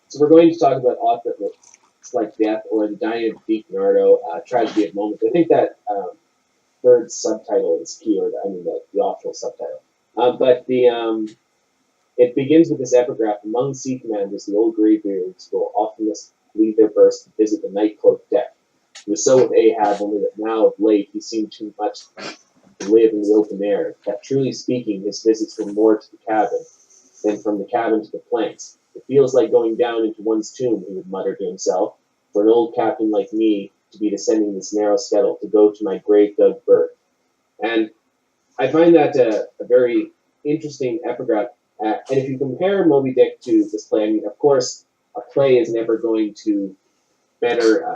So we're going to talk about Aught that looks like death, or the dying of Leonardo, tragedy of moments. I think that third subtitle is key, or the optional subtitle. But it begins with this epigraph: among sea commanders, the old greybeards will oftenest leave their berths to visit the night-cloaked deck. It was so with Ahab, only that now of late he seemed too much to live in the open air, that truly speaking, his visits were more to the cabin than from the cabin to the planks. It feels like going down into one's tomb, he would mutter to himself, for an old captain like me to be descending this narrow scuttle to go to my grave dug berth. And I find that a very interesting epigraph. And if you compare Moby Dick to this play, I mean, of course, a play is never going to better a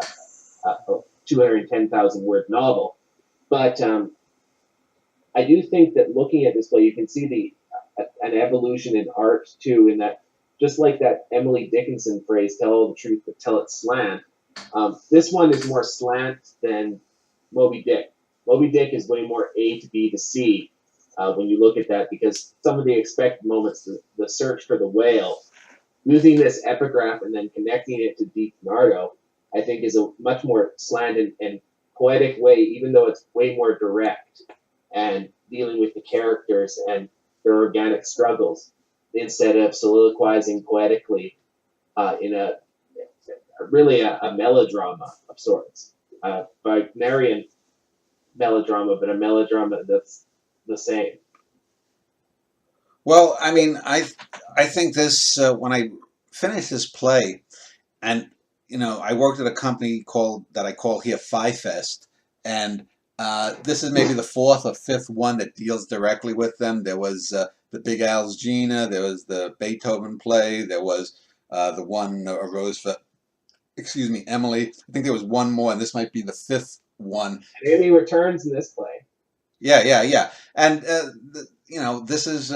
210,000 word novel. But I do think that looking at this play, you can see an evolution in art too, in that just like that Emily Dickinson phrase, "Tell all the truth, but tell it slant." This one is more slant than Moby Dick. Moby Dick is way more A to B to C when you look at that, because some of the expected moments, the search for the whale, using this epigraph and then connecting it to Deep Nardo, I think is a much more slant and poetic way, even though it's way more direct and dealing with the characters and their organic struggles, instead of soliloquizing poetically in a really a melodrama of sorts. Wagnerian melodrama, but a melodrama that's the same. Well, I mean, I think this when I finished this play, and I worked at a company that I call here Phi Fest, and this is maybe the fourth or fifth one that deals directly with them. There was the Big Al's Gina, there was the Beethoven play, there was the one arose for, excuse me, Emily. I think there was one more, and this might be the fifth one. Amy returns in this play. Yeah. And this is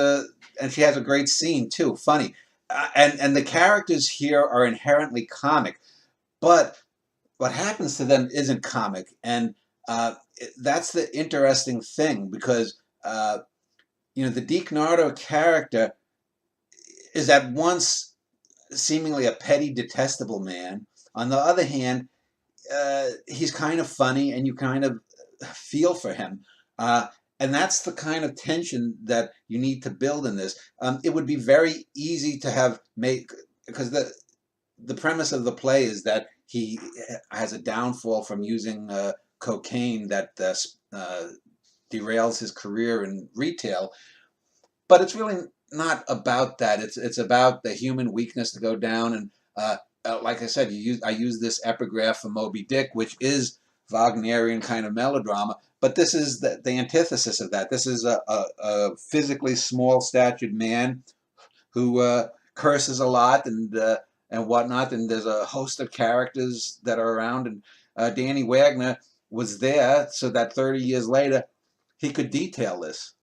and she has a great scene too, funny. And the characters here are inherently comic, but what happens to them isn't comic, and that's the interesting thing, because the Deke Nardo character is at once seemingly a petty, detestable man. On the other hand, he's kind of funny, and you kind of feel for him. And that's the kind of tension that you need to build in this. It would be very easy to because the premise of the play is that he has a downfall from using cocaine that derails his career in retail. But it's really not about that. It's about the human weakness to go down. And like I said, I use this epigraph from Moby Dick, which is Wagnerian kind of melodrama. But this is the antithesis of that. This is a physically small-statured man who curses a lot and whatnot. And there's a host of characters that are around. And Danny Wagner was there so that 30 years later he could detail this.